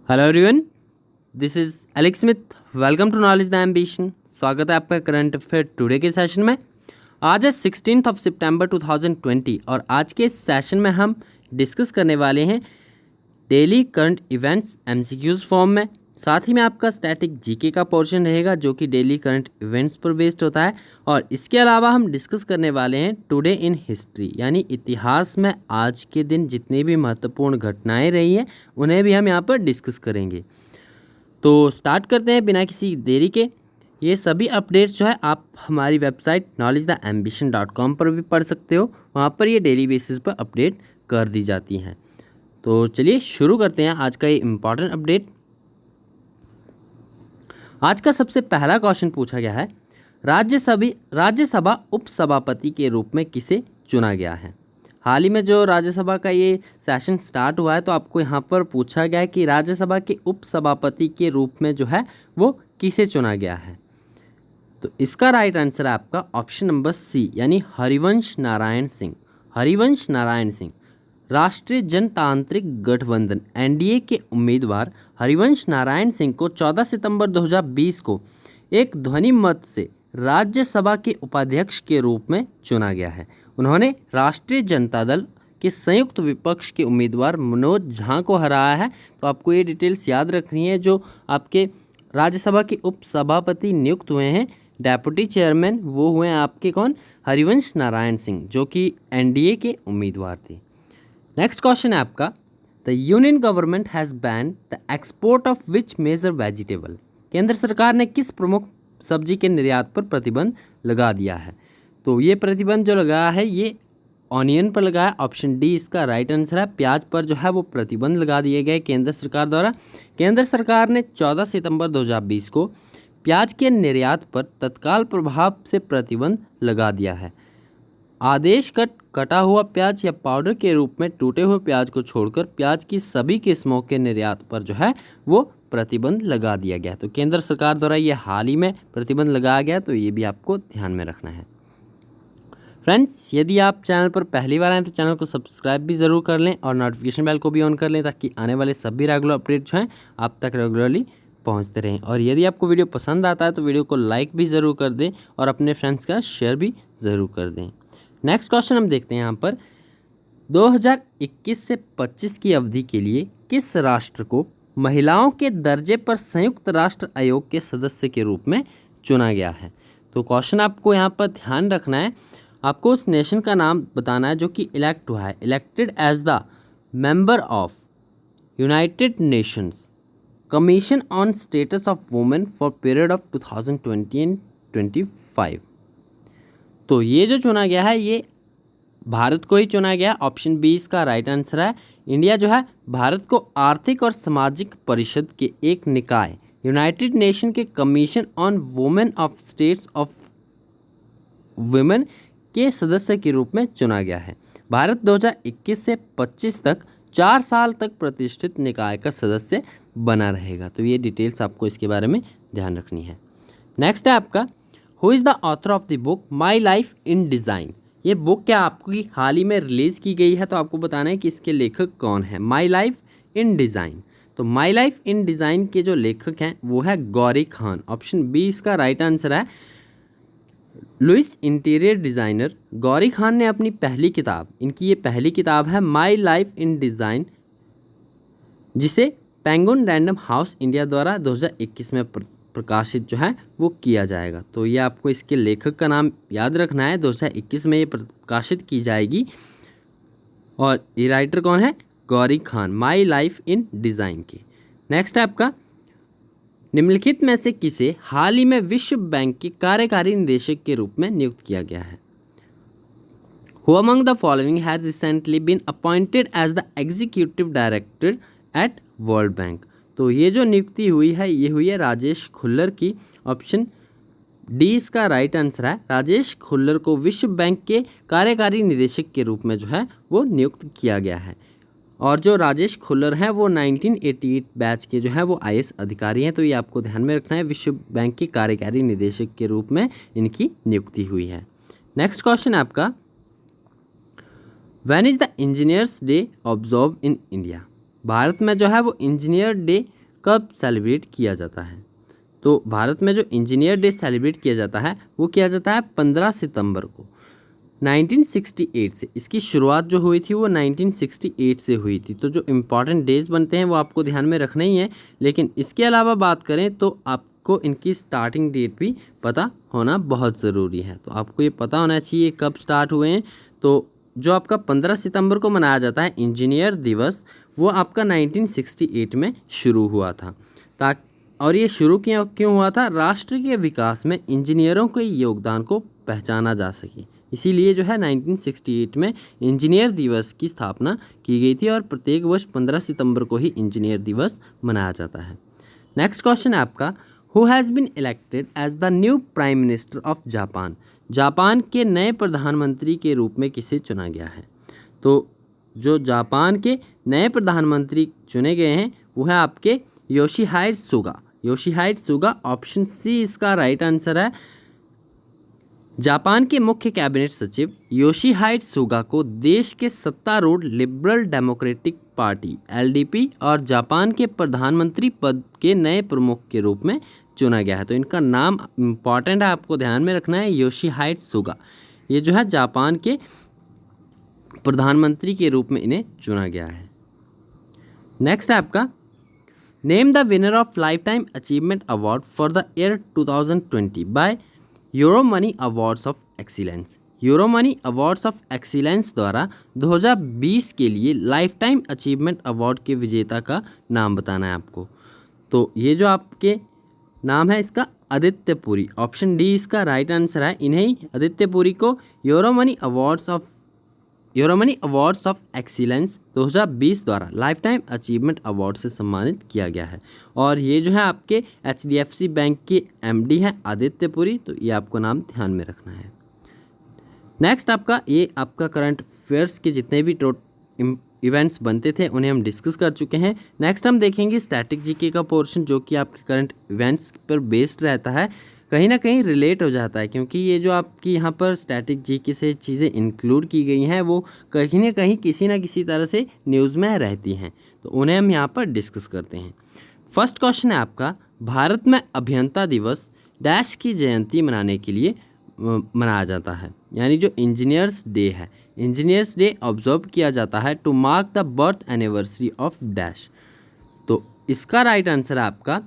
Hello everyone, this is Alex Smith. Welcome to Knowledge the Ambition. स्वागत है आपका current affair today के session में। आज है 16 सितंबर 2020 और आज के इस सेशन में हम डिस्कस करने वाले हैं daily current events MCQs form में। साथ ही में आपका स्टैटिक जीके का पोर्शन रहेगा जो कि डेली करंट इवेंट्स पर बेस्ड होता है। और इसके अलावा हम डिस्कस करने वाले हैं टुडे इन हिस्ट्री, यानी इतिहास में आज के दिन जितनी भी महत्वपूर्ण घटनाएं रही हैं उन्हें भी हम यहाँ पर डिस्कस करेंगे। तो स्टार्ट करते हैं बिना किसी देरी के। ये सभी अपडेट्स जो है आप हमारी वेबसाइट knowledgetheambition.com पर भी पढ़ सकते हो। वहाँ पर ये डेली बेसिस पर अपडेट कर दी जाती हैं। तो चलिए शुरू करते हैं आज का ये इम्पॉर्टेंट अपडेट। आज का सबसे पहला क्वेश्चन पूछा गया है, राज्यसभा उपसभापति के रूप में किसे चुना गया है। हाल ही में जो राज्यसभा का ये सेशन स्टार्ट हुआ है तो आपको यहाँ पर पूछा गया है कि राज्यसभा के उपसभापति के रूप में जो है वो किसे चुना गया है। तो इसका राइट आंसर है आपका ऑप्शन नंबर सी, यानी हरिवंश नारायण सिंह। हरिवंश नारायण सिंह राष्ट्रीय जनतांत्रिक गठबंधन एनडीए के उम्मीदवार हरिवंश नारायण सिंह को 14 सितंबर 2020 को एक ध्वनि मत से राज्यसभा के उपाध्यक्ष के रूप में चुना गया है। उन्होंने राष्ट्रीय जनता दल के संयुक्त विपक्ष के उम्मीदवार मनोज झा को हराया है। तो आपको ये डिटेल्स याद रखनी है। जो आपके राज्यसभा के उपसभापति नियुक्त हुए हैं, डेप्यूटी चेयरमैन, वो हुए हैं आपके कौन, हरिवंश नारायण सिंह, जो कि एनडीए के उम्मीदवार थे। नेक्स्ट क्वेश्चन है आपका, the union government has ban the export of which major vegetable. केंद्र सरकार ने किस प्रमुख सब्जी के निर्यात पर प्रतिबंध लगा दिया है। तो ये प्रतिबंध जो लगाया है ये ऑनियन पर लगाया। ऑप्शन डी इसका राइट आंसर है। प्याज पर जो है वो प्रतिबंध लगा दिए गए केंद्र सरकार द्वारा। केंद्र सरकार ने 14 सितंबर 2020 को प्याज के निर्यात पर तत्काल प्रभाव से प्रतिबंध लगा दिया है। आदेश कटा हुआ प्याज या पाउडर के रूप में टूटे हुए प्याज को छोड़कर प्याज की सभी किस्मों के निर्यात पर जो है वो प्रतिबंध लगा दिया गया। तो केंद्र सरकार द्वारा ये हाल ही में प्रतिबंध लगाया गया, तो ये भी आपको ध्यान में रखना है। फ्रेंड्स, यदि आप चैनल पर पहली बार आए तो चैनल को सब्सक्राइब भी ज़रूर कर लें और नोटिफिकेशन बेल को भी ऑन कर लें ताकि आने वाले सभी रेगुलर अपडेट जो हैं आप तक रेगुलरली पहुंचते रहें। और यदि आपको वीडियो पसंद आता है तो वीडियो को लाइक भी ज़रूर कर दें और अपने फ्रेंड्स का शेयर भी ज़रूर कर दें। नेक्स्ट क्वेश्चन हम देखते हैं यहाँ पर, 2021 से 25 की अवधि के लिए किस राष्ट्र को महिलाओं के दर्जे पर संयुक्त राष्ट्र आयोग के सदस्य के रूप में चुना गया है। तो क्वेश्चन आपको यहाँ पर ध्यान रखना है, आपको उस नेशन का नाम बताना है जो कि इलेक्ट हुआ है, elected as the member of United Nations Commission on Status of Women for period of 2020 and 25। तो ये जो चुना गया है ये भारत को ही चुना गया। ऑप्शन बी इसका राइट आंसर है। इंडिया जो है भारत को आर्थिक और सामाजिक परिषद के एक निकाय यूनाइटेड नेशन के commission on women of states of women के सदस्य के रूप में चुना गया है। भारत 2021 से 25 तक 4 साल तक प्रतिष्ठित निकाय का सदस्य बना रहेगा। तो ये डिटेल्स आपको इसके बारे में ध्यान रखनी है। नेक्स्ट है आपका, who is the author of the book my Life in design. ये बुक क्या आपकी हाल ही में रिलीज़ की गई है, तो आपको बताना है कि इसके लेखक कौन है। माई लाइफ इन डिज़ाइन, तो माई लाइफ इन डिज़ाइन के जो लेखक हैं वो है गौरी खान। ऑप्शन बी इसका राइट आंसर है। लुइस इंटीरियर डिज़ाइनर गौरी खान ने अपनी पहली किताब, इनकी ये पहली किताब है माई लाइफ इन डिज़ाइन, जिसे पेंगुइन रैंडम हाउस इंडिया द्वारा 2021 में प्रकाशित जो है वो किया जाएगा। तो ये आपको इसके लेखक का नाम याद रखना है। 2021 में ये प्रकाशित की जाएगी और ये राइटर कौन है, गौरी खान, माई लाइफ इन डिज़ाइन की। नेक्स्ट है आपका, निम्नलिखित में से किसे हाल ही में विश्व बैंक के कार्यकारी निदेशक के रूप में नियुक्त किया गया है। Who among the following has recently been appointed as the executive director at World Bank. तो ये जो नियुक्ति हुई है ये हुई है राजेश खुल्लर की। ऑप्शन डी इसका राइट आंसर है। राजेश खुल्लर को विश्व बैंक के कार्यकारी निदेशक के रूप में जो है वो नियुक्त किया गया है। और जो राजेश खुल्लर हैं वो 1988 बैच के जो है वो आईएएस अधिकारी हैं। तो ये आपको ध्यान में रखना है, विश्व बैंक के कार्यकारी निदेशक के रूप में इनकी नियुक्ति हुई है। नेक्स्ट क्वेश्चन है आपका, when is the engineers day observe in India. Bharat में जो है वो इंजीनियर डे कब सेलिब्रेट किया जाता है? तो भारत में जो इंजीनियर डे सेलिब्रेट किया जाता है वो किया जाता है 15 सितंबर को 1968 से। इसकी शुरुआत जो हुई थी वो 1968 से हुई थी। तो जो इम्पॉर्टेंट डेज बनते हैं वो आपको ध्यान में रखना ही है, लेकिन इसके अलावा बात करें तो आपको इनकी स्टार्टिंग डेट भी पता होना बहुत ज़रूरी है। तो आपको ये पता होना चाहिए कब स्टार्ट हुए हैं। तो जो आपका 15 सितंबर को मनाया जाता है इंजीनियर दिवस, वो आपका 1968 में शुरू हुआ था। और ये शुरू क्यों हुआ था? राष्ट्र के विकास में इंजीनियरों के योगदान को पहचाना जा सके, इसीलिए जो है 1968 में इंजीनियर दिवस की स्थापना की गई थी और प्रत्येक वर्ष 15 सितंबर को ही इंजीनियर दिवस मनाया जाता है। नेक्स्ट क्वेश्चन है आपका, who has been elected as the new prime minister of Japan? Japan के नए प्रधानमंत्री के रूप में किसे चुना गया है? तो जो जापान के नए प्रधानमंत्री चुने गए हैं वो है आपके योशिहाइड सुगा। योशिहाइड सुगा, ऑप्शन सी इसका राइट आंसर है। जापान के मुख्य कैबिनेट सचिव योशिहाइड सुगा को देश के सत्तारूढ़ लिबरल डेमोक्रेटिक पार्टी एलडीपी और जापान के प्रधानमंत्री पद के नए प्रमुख के रूप में चुना गया है। तो इनका नाम इम्पॉर्टेंट है, आपको ध्यान में रखना है, योशिहाइड सुगा। ये जो है जापान के प्रधानमंत्री के रूप में इन्हें चुना गया है। नेक्स्ट है आपका, name the winner of lifetime achievement award for the year 2020 by Euromoney awards of excellence. Euromoney awards of excellence द्वारा 2020 के लिए लाइफ टाइम अचीवमेंट अवार्ड के विजेता का नाम बताना है आपको। तो ये जो आपके नाम है इसका आदित्य पुरी, ऑप्शन डी इसका राइट आंसर है। इन्हें आदित्य पुरी को यूरोमनी अवार्ड्स ऑफ एक्सीलेंस 2020 द्वारा लाइफ टाइम अचीवमेंट अवार्ड से सम्मानित किया गया है। और ये जो है आपके HDFC बैंक के MD हैं आदित्य पुरी, तो ये आपको नाम ध्यान में रखना है। नेक्स्ट आपका करंट अफेयर्स के जितने भी इवेंट्स बनते थे उन्हें हम डिस्कस कर चुके हैं। नेक्स्ट हम देखेंगे स्टैटिक जीके का पोर्शन, जो कि आपके करंट इवेंट्स पर बेस्ड रहता है, कहीं ना कहीं रिलेट हो जाता है, क्योंकि ये जो आपकी यहाँ पर स्टैटिक जीके से चीज़ें इंक्लूड की गई हैं वो कहीं ना कहीं किसी न किसी तरह से न्यूज़ में रहती हैं, तो उन्हें हम यहाँ पर डिस्कस करते हैं। फर्स्ट क्वेश्चन है आपका, भारत में अभियंता दिवस डैश की जयंती मनाने के लिए मनाया जाता है, यानी जो इंजीनियर्स डे है, इंजीनियर्स डे ऑब्जर्व किया जाता है to mark the birth anniversary of dash. तो इसका राइट आंसर है आपका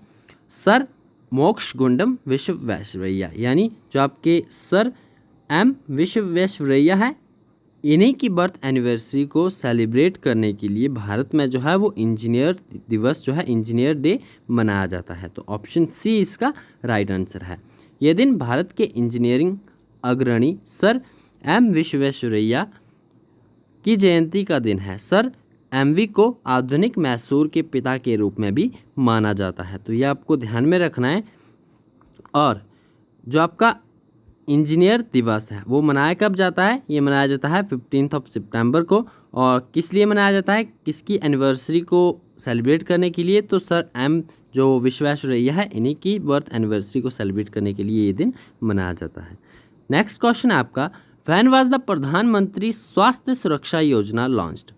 सर मोक्षगुंडम विश्वेश्वरैया, यानी जो आपके सर एम विश्वेश्वरैया है, इन्हीं की बर्थ एनिवर्सरी को सेलिब्रेट करने के लिए भारत में जो है वो इंजीनियर दिवस जो है इंजीनियर डे मनाया जाता है। तो ऑप्शन सी इसका राइट आंसर है। यह दिन भारत के इंजीनियरिंग अग्रणी सर एम विश्वेश्वरैया की जयंती का दिन है। सर एमवी को आधुनिक मैसूर के पिता के रूप में भी माना जाता है, तो ये आपको ध्यान में रखना है। और जो आपका इंजीनियर दिवस है वो मनाया कब जाता है? ये मनाया जाता है 15 सितंबर को। और किस लिए मनाया जाता है, किसकी एनिवर्सरी को सेलिब्रेट करने के लिए? तो सर एम जो विश्वेश्वरैया है इन्हीं की बर्थ एनिवर्सरी को सेलिब्रेट करने के लिए ये दिन मनाया जाता है। नेक्स्ट क्वेश्चन है आपका, व्हेन वाज द प्रधानमंत्री स्वास्थ्य सुरक्षा योजना लॉन्च्ड?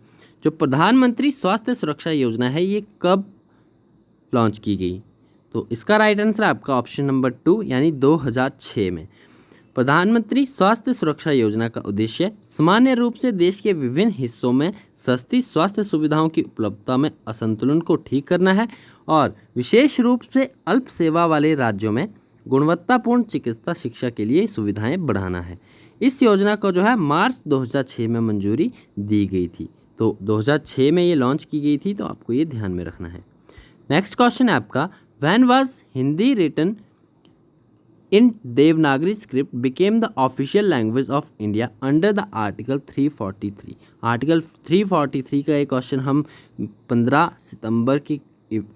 जो प्रधानमंत्री स्वास्थ्य सुरक्षा योजना है ये कब लॉन्च की गई? तो इसका राइट आंसर है आपका ऑप्शन नंबर 2, यानी 2006 में। प्रधानमंत्री स्वास्थ्य सुरक्षा योजना का उद्देश्य सामान्य रूप से देश के विभिन्न हिस्सों में सस्ती स्वास्थ्य सुविधाओं की उपलब्धता में असंतुलन को ठीक करना है और विशेष रूप से अल्प सेवा वाले राज्यों में गुणवत्तापूर्ण चिकित्सा शिक्षा के लिए सुविधाएं बढ़ाना है। इस योजना को जो है मार्च 2006 में मंजूरी दी गई थी। तो 2006 में ये लॉन्च की गई थी, तो आपको ये ध्यान में रखना है। नेक्स्ट क्वेश्चन है आपका, when was Hindi written in Devanagari script became the official language of India under the article 343? Article 343 का एक क्वेश्चन हम 15 सितंबर की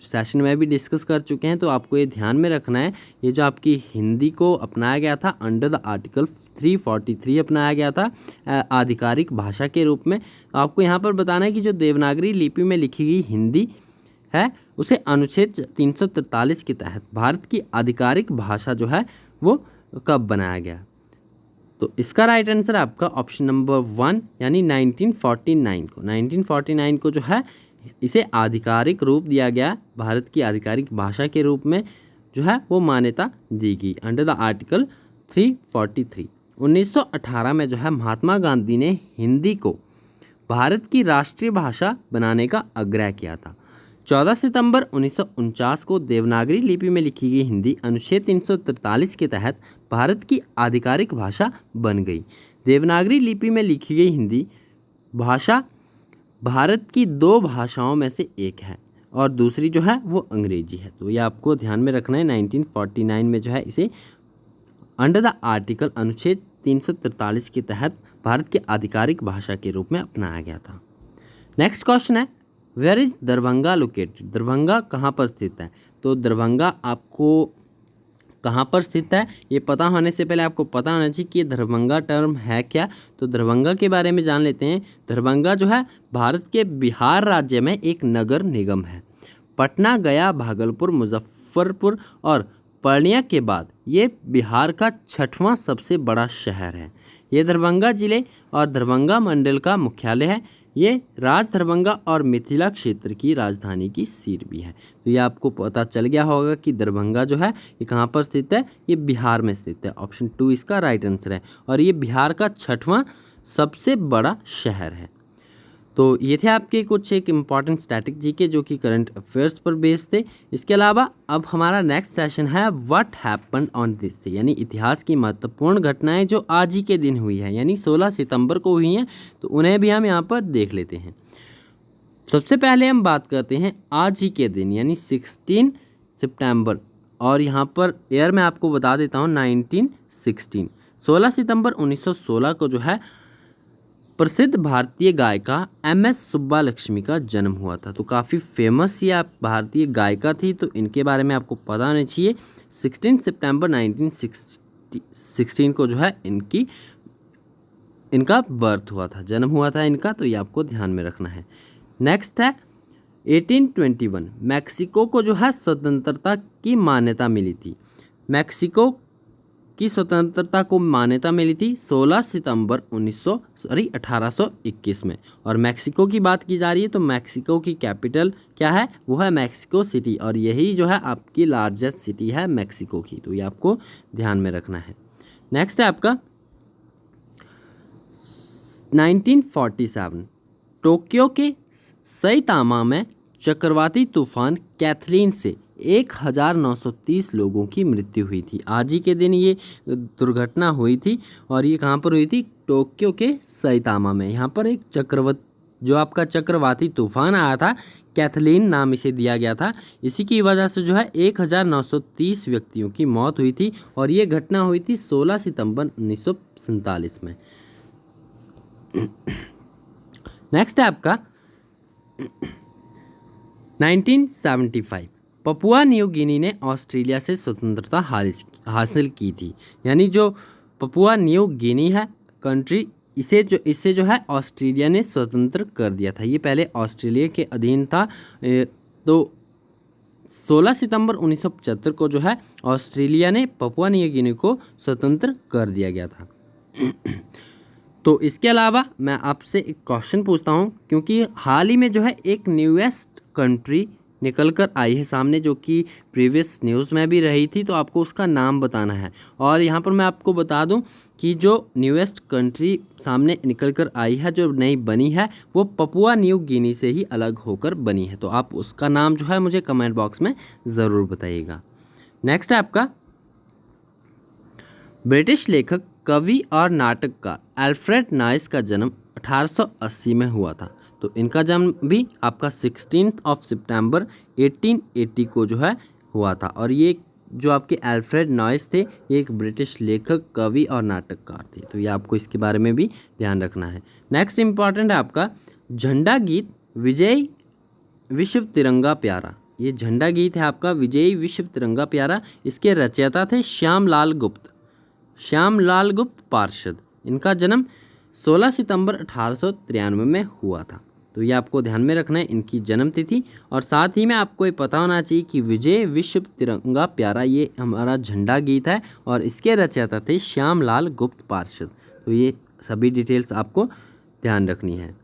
सेशन में भी डिस्कस कर चुके हैं, तो आपको ये ध्यान में रखना है। ये जो आपकी हिंदी को अपनाया गया था अंडर द आर्टिकल 343 अपनाया गया था आधिकारिक भाषा के रूप में। आपको यहाँ पर बताना है कि जो देवनागरी लिपि में लिखी गई हिंदी है उसे अनुच्छेद 343 के तहत भारत की आधिकारिक भाषा जो है वो कब बनाया गया? तो इसका राइट आंसर आपका ऑप्शन नंबर 1, यानी 1949 को। 1949 को जो है इसे आधिकारिक रूप दिया गया, भारत की आधिकारिक भाषा के रूप में जो है वो मान्यता दी गई अंडर द आर्टिकल 343। 1918 में जो है महात्मा गांधी ने हिंदी को भारत की राष्ट्रीय भाषा बनाने का आग्रह किया था। 14 सितंबर 1949 को देवनागरी लिपि में लिखी गई हिंदी अनुच्छेद 343 के तहत भारत की आधिकारिक भाषा बन गई। देवनागरी लिपि में लिखी गई हिंदी भाषा भारत की 2 भाषाओं में से एक है और दूसरी जो है वो अंग्रेजी है। तो ये आपको ध्यान में रखना है। 1949 में जो है इसे अंडर द आर्टिकल अनुच्छेद 343 के तहत भारत की आधिकारिक भाषा के रूप में अपनाया गया था। नेक्स्ट क्वेश्चन है, where is Darbhanga located? Darbhanga कहाँ पर स्थित है? तो दरभंगा आपको कहाँ पर स्थित है ये पता होने से पहले आपको पता होना चाहिए कि ये दरभंगा टर्म है क्या। तो दरभंगा के बारे में जान लेते हैं। दरभंगा जो है भारत के बिहार राज्य में एक नगर निगम है। पटना, गया, भागलपुर, मुजफ्फरपुर और पूर्णिया के बाद ये बिहार का 6वां सबसे बड़ा शहर है। ये दरभंगा जिले और दरभंगा मंडल का मुख्यालय है। ये राज दरभंगा और मिथिला क्षेत्र की राजधानी की सीट भी है। तो ये आपको पता चल गया होगा कि दरभंगा जो है ये कहाँ पर स्थित है, ये बिहार में स्थित है। ऑप्शन 2 इसका राइट आंसर है और ये बिहार का 6वां सबसे बड़ा शहर है। तो ये थे आपके कुछ एक इम्पॉर्टेंट स्टैटिक जीके जो कि करंट अफेयर्स पर बेस्ड थे। इसके अलावा अब हमारा नेक्स्ट सेशन है what happen on this day, यानी इतिहास की महत्वपूर्ण घटनाएं जो आज ही के दिन हुई है, यानी 16 सितंबर को हुई हैं, तो उन्हें भी हम यहाँ पर देख लेते हैं। सबसे पहले हम बात करते हैं आज ही के दिन यानी 16 सितंबर, और यहाँ पर ईयर मैं आपको बता देता हूँ 1916। 16 सितंबर 1916 को जो है प्रसिद्ध भारतीय गायिका MS सुब्बालक्ष्मी का जन्म हुआ था। तो काफ़ी फेमस ये आप भारतीय गायिका थी, तो इनके बारे में आपको पता होना चाहिए। 16 सितंबर 1916 को जो है इनका बर्थ हुआ था, जन्म हुआ था इनका, तो ये आपको ध्यान में रखना है। नेक्स्ट है 1821, मैक्सिको को जो है स्वतंत्रता की मान्यता मिली थी। मैक्सिको की स्वतंत्रता को मान्यता मिली थी 16 सितंबर 1821 में। और मैक्सिको की बात की जा रही है तो मैक्सिको की कैपिटल क्या है, वो है मैक्सिको सिटी, और यही जो है आपकी लार्जेस्ट सिटी है मैक्सिको की। तो ये आपको ध्यान में रखना है। नेक्स्ट है आपका 1947, टोक्यो के सैतामा में चक्रवाती तूफान कैथलीन से 1930 लोगों की मृत्यु हुई थी। आज ही के दिन ये दुर्घटना हुई थी और ये कहाँ पर हुई थी, टोक्यो के सैतामा में। यहाँ पर एक चक्रवाती तूफान आया था, कैथलीन नाम इसे दिया गया था। इसी की वजह से जो है 1930 व्यक्तियों की मौत हुई थी और ये घटना हुई थी 16 सितंबर 1947 में। नेक्स्ट है आपका 1975, पपुआ न्यू गिनी ने ऑस्ट्रेलिया से स्वतंत्रता हासिल की थी। यानी जो पपुआ न्यू गिनी है कंट्री, इससे जो है ऑस्ट्रेलिया ने स्वतंत्र कर दिया था। ये पहले ऑस्ट्रेलिया के अधीन था। तो 16 सितंबर 1975 को जो है ऑस्ट्रेलिया ने पपुआ न्यू गिनी को स्वतंत्र कर दिया गया था। तो इसके अलावा मैं आपसे एक क्वेश्चन पूछता हूँ, क्योंकि हाल ही में जो है एक न्यूएस्ट कंट्री निकल कर आई है सामने, जो कि प्रीवियस न्यूज़ में भी रही थी, तो आपको उसका नाम बताना है। और यहाँ पर मैं आपको बता दूं कि जो न्यूएस्ट कंट्री सामने निकल कर आई है, जो नई बनी है, वो पपुआ न्यू गिनी से ही अलग होकर बनी है। तो आप उसका नाम जो है मुझे कमेंट बॉक्स में ज़रूर बताइएगा। नेक्स्ट है आपका ब्रिटिश लेखक, कवि और नाटककार अल्फ्रेड नॉइस का जन्म 1880 में हुआ था। तो इनका जन्म भी आपका 16 सितंबर 1880 को जो है हुआ था। और ये जो आपके अल्फ्रेड नॉइस थे, ये एक ब्रिटिश लेखक, कवि और नाटककार थे। तो ये आपको इसके बारे में भी ध्यान रखना है। नेक्स्ट इम्पॉर्टेंट है आपका झंडा गीत, विजय विश्व तिरंगा प्यारा। ये झंडा गीत है आपका विजयी विश्व तिरंगा प्यारा। इसके रचयिता थे श्यामलाल गुप्त पार्षद। इनका जन्म 16 सितंबर 1893 में हुआ था। तो ये आपको ध्यान में रखना है इनकी जन्म तिथि। और साथ ही में आपको ये पता होना चाहिए कि विजय विश्व तिरंगा प्यारा ये हमारा झंडा गीत है और इसके रचयिता थे श्यामलाल गुप्त पार्षद। तो ये सभी डिटेल्स आपको ध्यान रखनी है।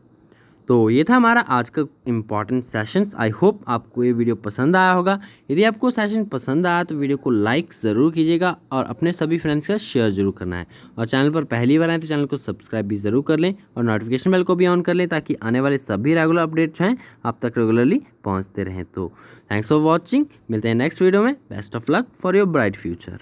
तो ये था हमारा आज का इम्पॉर्टेंट सेशंस। आई होप आपको ये वीडियो पसंद आया होगा। यदि आपको सेशन पसंद आया तो वीडियो को लाइक ज़रूर कीजिएगा और अपने सभी फ्रेंड्स का शेयर ज़रूर करना है। और चैनल पर पहली बार आए तो चैनल को सब्सक्राइब भी ज़रूर कर लें और नोटिफिकेशन बेल को भी ऑन कर लें ताकि आने वाले सभी रेगुलर अपडेट्स हैं आप तक रेगुलरली पहुँचते रहें। तो थैंक्स फॉर वॉचिंग, मिलते हैं नेक्स्ट वीडियो में। Best of luck for your bright future.